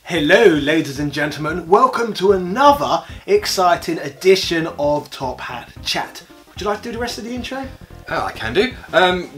Hello ladies and gentlemen, welcome to another exciting edition of Top Hat Chat. Would you like to do the rest of the intro? Oh, I can do.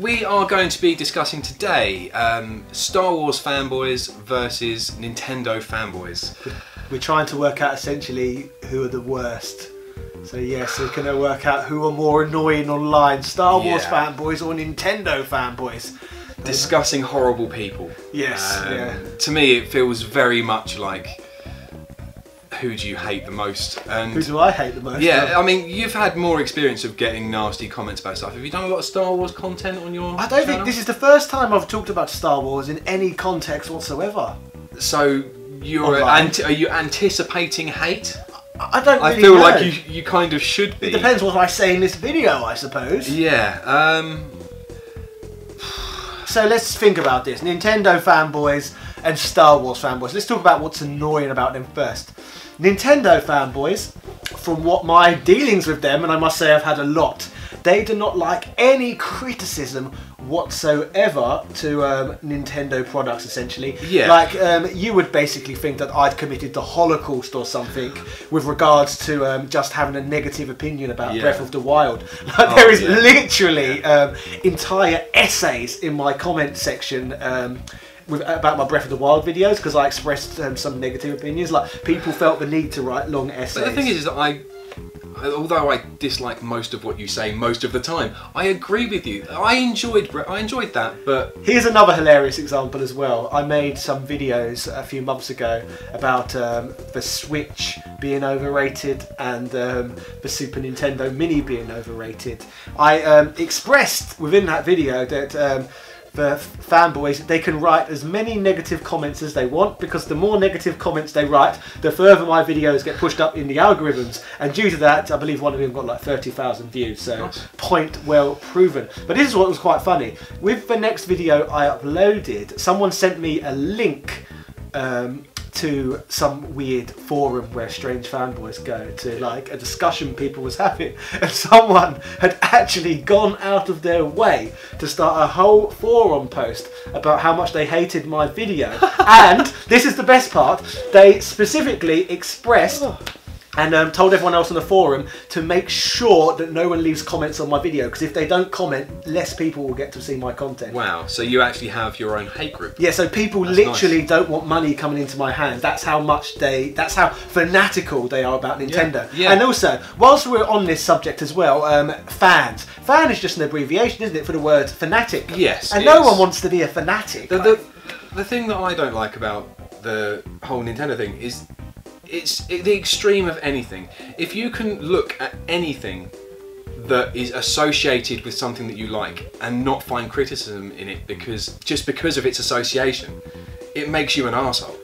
We are going to be discussing today Star Wars fanboys versus Nintendo fanboys. We're trying to work out essentially who are the worst. So yes, we're going to work out who are more annoying online, Star Wars fanboys or Nintendo fanboys. Discussing horrible people. Yes, To me it feels very much like, who do you hate the most? And who do I hate the most? Yeah, I mean, you've had more experience of getting nasty comments about stuff. Have you done a lot of Star Wars content on your I don't think this is the first time I've talked about Star Wars in any context whatsoever. So are you anticipating hate? I don't really I feel know. like you kind of should be. It depends what I say in this video, I suppose. Yeah. So let's think about this. Nintendo fanboys and Star Wars fanboys. Let's talk about what's annoying about them first. Nintendo fanboys, from what my dealings with them, and I must say I've had a lot, they do not like any criticism whatsoever to Nintendo products, essentially. Yeah. Like, you would basically think that I'd committed the Holocaust or something with regards to just having a negative opinion about Breath of the Wild. Like, there is literally entire essays in my comment section about my Breath of the Wild videos because I expressed some negative opinions. Like, people felt the need to write long essays. But the thing is that although I dislike most of what you say most of the time, I agree with you. I enjoyed that, but here's another hilarious example as well. I made some videos a few months ago about the Switch being overrated and the Super Nintendo Mini being overrated. I expressed within that video that the fanboys, they can write as many negative comments as they want, because the more negative comments they write, the further my videos get pushed up in the algorithms, and due to that, I believe one of them got like 30,000 views, so point well proven. But this is what was quite funny. With the next video I uploaded, someone sent me a link to some weird forum where strange fanboys go to, like a discussion people was having, and someone had actually gone out of their way to start a whole forum post about how much they hated my video. And this is the best part, they specifically expressed and told everyone else on the forum to make sure that no one leaves comments on my video, because if they don't comment, less people will get to see my content. Wow, so you actually have your own hate group. Yeah, so people literally don't want money coming into my hands. That's how much that's how fanatical they are about Nintendo. Yeah. And also, whilst we're on this subject as well, fans. Fan is just an abbreviation, isn't it, for the word fanatic? Yes. And no one wants to be a fanatic. The thing that I don't like about the whole Nintendo thing is it's the extreme of anything. If you can look at anything that is associated with something that you like and not find criticism in it just because of its association, it makes you an arsehole.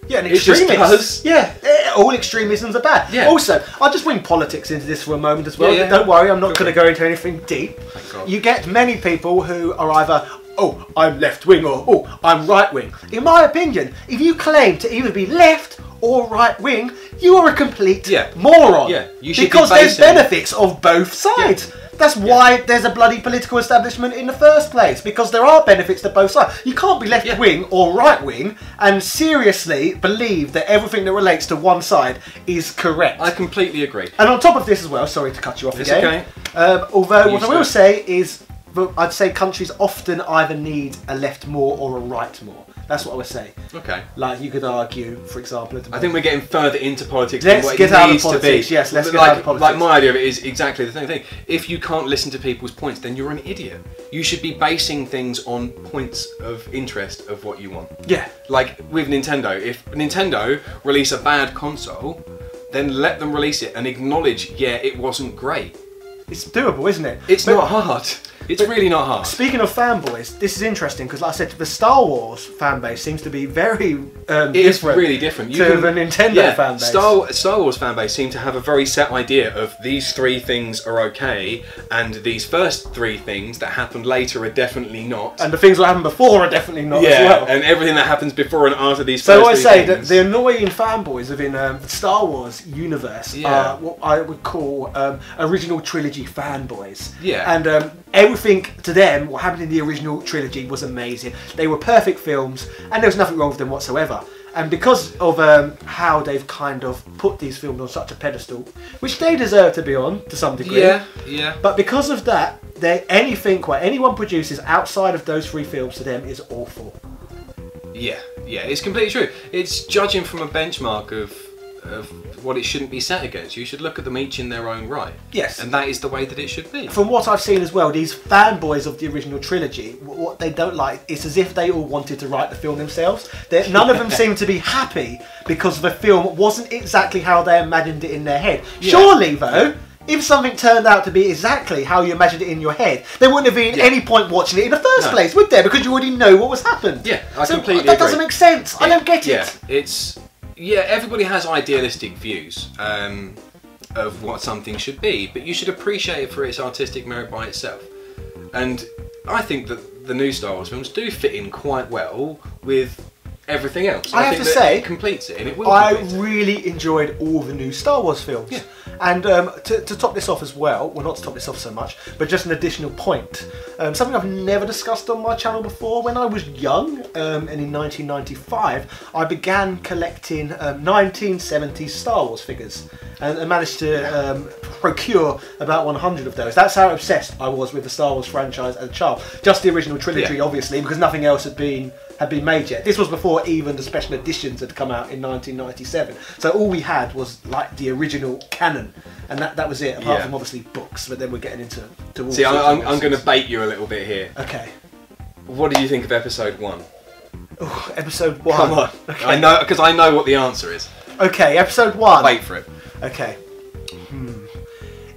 Yeah, an extremist. It just does. Yeah, all extremisms are bad. Yeah. Also, I'll just bring politics into this for a moment as well. Yeah. Don't worry, I'm not going to go into anything deep. Thank God. You get many people who are either, oh, I'm left wing, or oh, I'm right wing. In my opinion, if you claim to either be left or right wing, you are a complete moron. Yeah, you should because there's benefits of both sides. Yeah. That's why there's a bloody political establishment in the first place, because there are benefits to both sides. You can't be left wing or right wing and seriously believe that everything that relates to one side is correct. I completely agree. And on top of this as well, sorry to cut you off again. Okay. Although what I will say is, I'd say countries often either need a left more or a right more. That's what I would say. Okay. Like, you could argue, for example, I think we're getting further into politics than what get it out needs of politics. to be. Yes, let's get out of politics. Like, my idea of it is exactly the same thing. If you can't listen to people's points, then you're an idiot. You should be basing things on points of interest of what you want. Yeah. Like with Nintendo, if Nintendo release a bad console, then let them release it and acknowledge, yeah, it wasn't great. It's doable, isn't it? It's not hard. It's really not hard. Speaking of fanboys, this is interesting because, like I said, the Star Wars fan base seems to be very different. It's really different. To the Nintendo fan base. Star Wars fan base seem to have a very set idea of these three things are okay, and these first three things that happened later are definitely not. And the things that happened before are definitely not as well. And everything that happens before and after these so first I say things. that the annoying fanboys within the Star Wars universe are what I would call original trilogy fanboys. Yeah. And everything to them, what happened in the original trilogy was amazing. They were perfect films, and there was nothing wrong with them whatsoever. And because of how they've kind of put these films on such a pedestal, which they deserve to be on to some degree. Yeah. But because of that, anything what anyone produces outside of those 3 films to them is awful. Yeah, it's completely true. It's judging from a benchmark of what it shouldn't be set against. You should look at them each in their own right. Yes. And that is the way that it should be. From what I've seen as well, these fanboys of the original trilogy, what they don't like, it's as if they all wanted to write the film themselves. None of them seem to be happy because the film wasn't exactly how they imagined it in their head. Yeah. Surely, though, if something turned out to be exactly how you imagined it in your head, there wouldn't have been any point watching it in the first place, would there? Because you already know what was happened. Yeah, I completely that agree. doesn't make sense. I don't get it. Yeah, everybody has idealistic views of what something should be, but you should appreciate it for its artistic merit by itself. And I think that the new Star Wars films do fit in quite well with everything else. I have think to say, it completes it, and it will. I really enjoyed all the new Star Wars films. Yeah. And to top this off as well, not to top this off so much, but just an additional point, something I've never discussed on my channel before. When I was young, and in 1995, I began collecting 1970s Star Wars figures, and I managed to procure about 100 of those. That's how obsessed I was with the Star Wars franchise as a child. Just the original trilogy, obviously, because nothing else had been made yet. This was before even the special editions had come out in 1997. So all we had was like the original canon, and that was it. Apart from obviously books, but then we're getting into all See, I'm going to bait you a little bit here. Okay. What do you think of Episode 1? Ooh, Episode 1. Come on. Okay. I know, because I know what the answer is. Okay, Episode 1. Wait for it. Okay.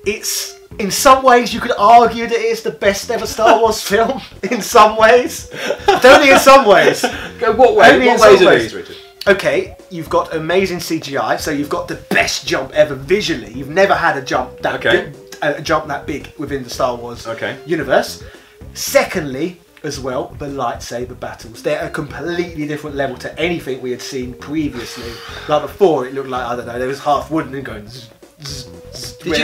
It's, in some ways, you could argue that it's the best ever Star Wars film. In some ways, but only in some ways. What way? Only in what ways some are ways. these, Richard? Okay, you've got amazing CGI, so you've got the best jump ever visually. You've never had a jump that big within the Star Wars universe. Secondly, as well, the lightsaber battles. They're a completely different level to anything we had seen previously. Like before, it looked like, I don't know, there was half wooden and going. Did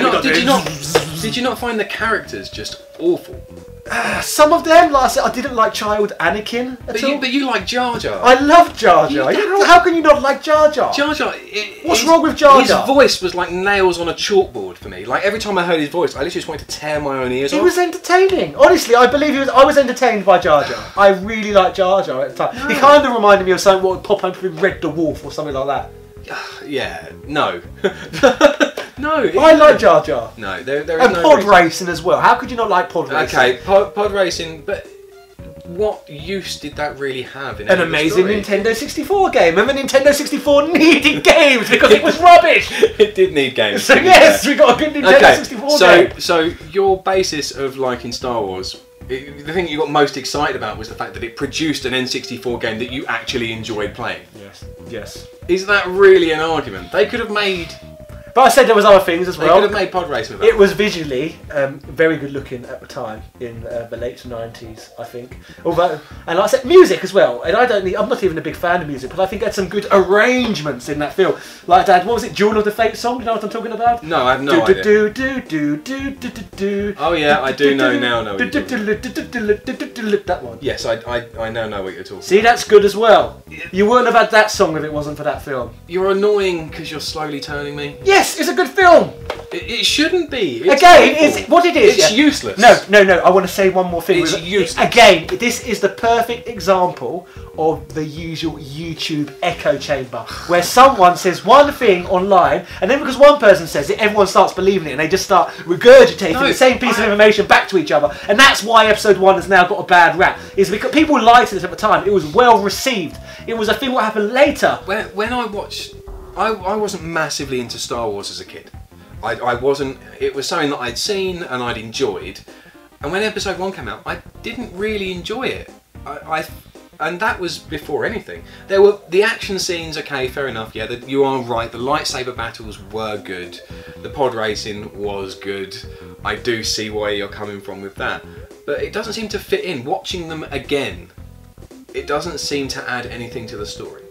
you not find the characters just awful? Some of them, like I said, I didn't like child Anakin at all. But you like Jar Jar. I love Jar Jar. How can you not like Jar Jar? Jar Jar. What's wrong with Jar Jar? His voice was like nails on a chalkboard for me. Like every time I heard his voice, I literally just wanted to tear my own ears off. He was entertaining. Honestly, I believe I was entertained by Jar Jar. I really liked Jar Jar at the time. No. He kind of reminded me of something what would pop up with Red the Wolf or something like that. Yeah. No. No. I like Jar Jar. No, there is and no pod reason. racing as well. How could you not like pod racing? Okay, pod racing, but what use did that really have in an amazing Nintendo 64 game, and the Nintendo 64 needed games because it was rubbish. It did need games. So yes, we got a good Nintendo 64 game. So your basis of liking Star Wars, the thing you got most excited about was the fact that it produced an N64 game that you actually enjoyed playing. Yes. Is that really an argument? They could have made... But I said there was other things as well. They could have made pod racing with that. It was visually very good looking at the time in the late 90s, I think. Although, and like I said, music as well. And I'm not even a big fan of music, but I think it had some good arrangements in that film. Like that, what was it, Jewel of the Fate song? Do you know what I'm talking about? No, I have no idea. Oh yeah, I do know now. That one. Yes, I now know what you're talking about. See, that's good as well. You wouldn't have had that song if it wasn't for that film. You're annoying because you're slowly turning me. Yes, it's a good film. It shouldn't be. It's Again, awful. it's what it is. It's useless. No. I want to say one more thing. It's useless. Again, this is the perfect example of the usual YouTube echo chamber, where someone says one thing online, and then because one person says it, everyone starts believing it, and they just start regurgitating the same piece of information back to each other. And that's why Episode 1 has now got a bad rap. Is because people liked it at the time. It was well received. It was a thing what happened later. When I watched... I wasn't massively into Star Wars as a kid. I wasn't. It was something that I'd seen and I'd enjoyed. And when Episode 1 came out, I didn't really enjoy it. And that was before anything. There were the action scenes. Okay, fair enough. Yeah, you are right. The lightsaber battles were good. The pod racing was good. I do see where you're coming from with that. But it doesn't seem to fit in. Watching them again, it doesn't seem to add anything to the story.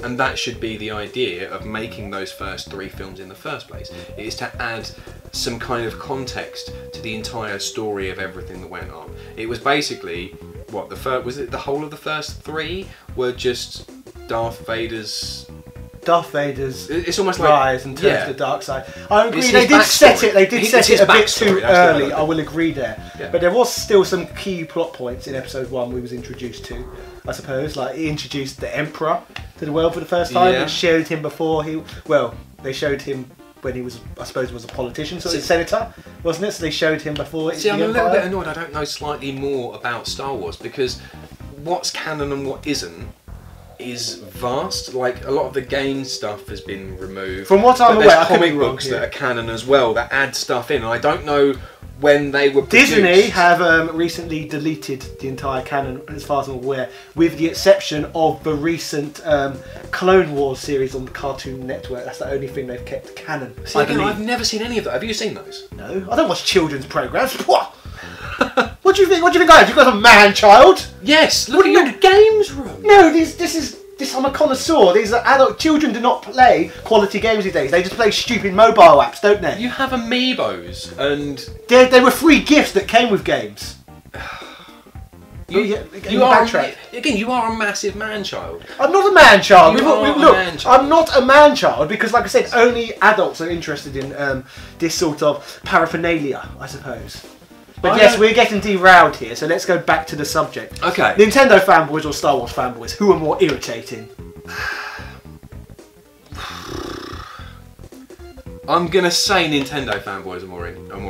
And that should be the idea of making those first 3 films in the first place. It is to add some kind of context to the entire story of everything that went on. It was basically, was it the whole of the first 3 were just Darth Vader's It's almost like rise and turns to the dark side. I agree. It's They his did set backstory. it. They did set It's it a bit his too backstory, that's the early. word. I will agree there. Yeah. But there was still some key plot points in episode 1 we was introduced to. I suppose, like he introduced the Emperor to the world for the first time. Yeah. And showed him before they showed him when he was, I suppose, was a politician, so See- a senator, wasn't it? So they showed him before. See, I'm the a little Empire. bit annoyed I don't know slightly more about Star Wars, because what's canon and what isn't is vast. Like, a lot of the game stuff has been removed. From what I'm but aware, there's I could be comic wrong books here. that are canon as well that add stuff in, and I don't know when they were produced. Disney have recently deleted the entire canon, as far as I'm aware, with the exception of the recent Clone Wars series on the Cartoon Network. That's the only thing they've kept canon. See, I again, believe. I've never seen any of that. Have you seen those? No, I don't watch children's programs. What do you think? What do you think I am? You got a man-child? Yes, look What at do your you- games room. No, this. I'm a connoisseur. These are adult children. Do not play quality games these days. They just play stupid mobile apps, don't they? You have amiibos, and They were free gifts that came with games. you, You are again. You are a massive man-child. I'm not a man-child. You are a Look, man-child. I'm not a man-child because, like I said, only adults are interested in this sort of paraphernalia, I suppose. But yes, we're getting derailed here, so let's go back to the subject. Okay. Nintendo fanboys or Star Wars fanboys, who are more irritating? I'm gonna say Nintendo fanboys are more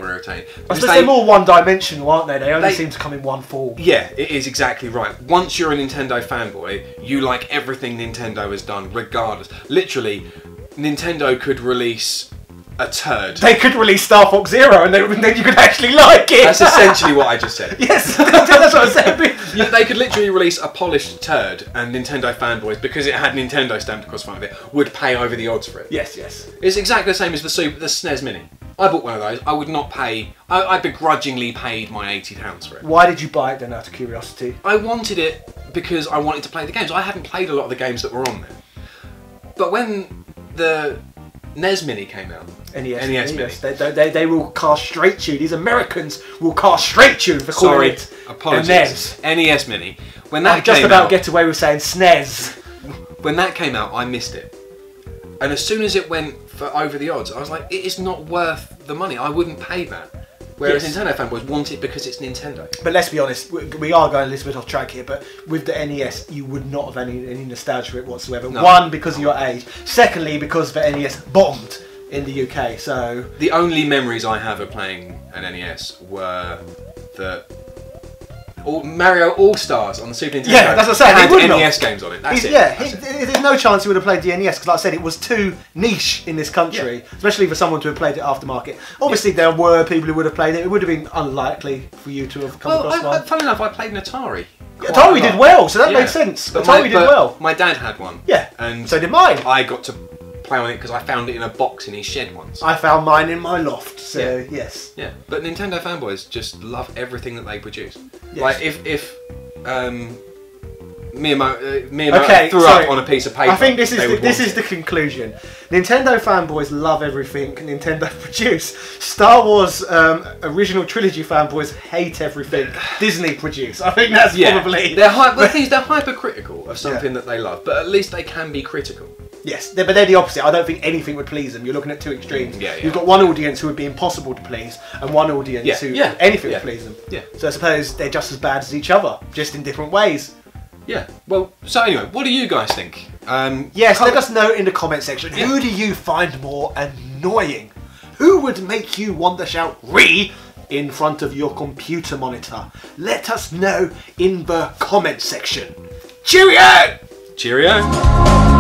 irritating. I Because suppose they're more one-dimensional, aren't they? They only seem to come in one form. Yeah, it is exactly right. Once you're a Nintendo fanboy, you like everything Nintendo has done, regardless. Literally, Nintendo could release a turd. They could release Star Fox Zero, and then you could actually like it. That's essentially what I just said. Yes, that's what I said. Yeah, they could literally release a polished turd, and Nintendo fanboys, because it had Nintendo stamped across the front of it, would pay over the odds for it. Yes. It's exactly the same as the SNES Mini. I bought one of those. I would not pay. I begrudgingly paid my £80 for it. Why did you buy it then, out of curiosity? I wanted it because I wanted to play the games. I hadn't played a lot of the games that were on there. But when the NES Mini came out, NES Mini. They will castrate you. These Americans will castrate you for calling it apologies. a NES. NES Mini. When that I just came about out, get away with saying SNES. when that came out, I missed it. And as soon as it went for over the odds, I was like, it is not worth the money. I wouldn't pay that. Whereas Yes. Nintendo fanboys want it because it's Nintendo. But let's be honest, we are going a little bit off track here, but with the NES, you would not have any nostalgia for it whatsoever. No. One, because of your age. Secondly, because the NES bombed in the UK, so... The only memories I have of playing an NES were the Mario All-Stars on the Super Nintendo. Yeah, that's what I said, Had he would not. NES games on it. That's it. Yeah, That's it. there's no chance he would have played the NES, because like I said, it was too niche in this country, especially for someone to have played it aftermarket. Obviously, there were people who would have played it. It would have been unlikely for you to have come across one. Funny enough, I played an Atari. Atari did well, so that Yeah. makes sense. But Atari did well. My dad had one. Yeah, And so did mine. I got to play on it because I found it in a box in his shed once. I found mine in my loft, so yes. Yeah, but Nintendo fanboys just love everything that they produce. Yes. Like if Miyamoto Okay, threw sorry. up on a piece of paper, I think this they would is want the it. conclusion. Nintendo fanboys love everything Nintendo produce. Star Wars original trilogy fanboys hate everything Disney produce. I think that's probably... They're hypercritical of something that they love, but at least they can be critical. Yes, but they're the opposite. I don't think anything would please them. You're looking at two extremes. Yeah. You've got one audience who would be impossible to please, and one audience who anything would please them. Yeah. So I suppose they're just as bad as each other, just in different ways. Yeah. Well, so anyway, what do you guys think? Yes, let us know in the comment section. Yeah. Who do you find more annoying? Who would make you want to shout "Re" in front of your computer monitor? Let us know in the comment section. Cheerio! Cheerio.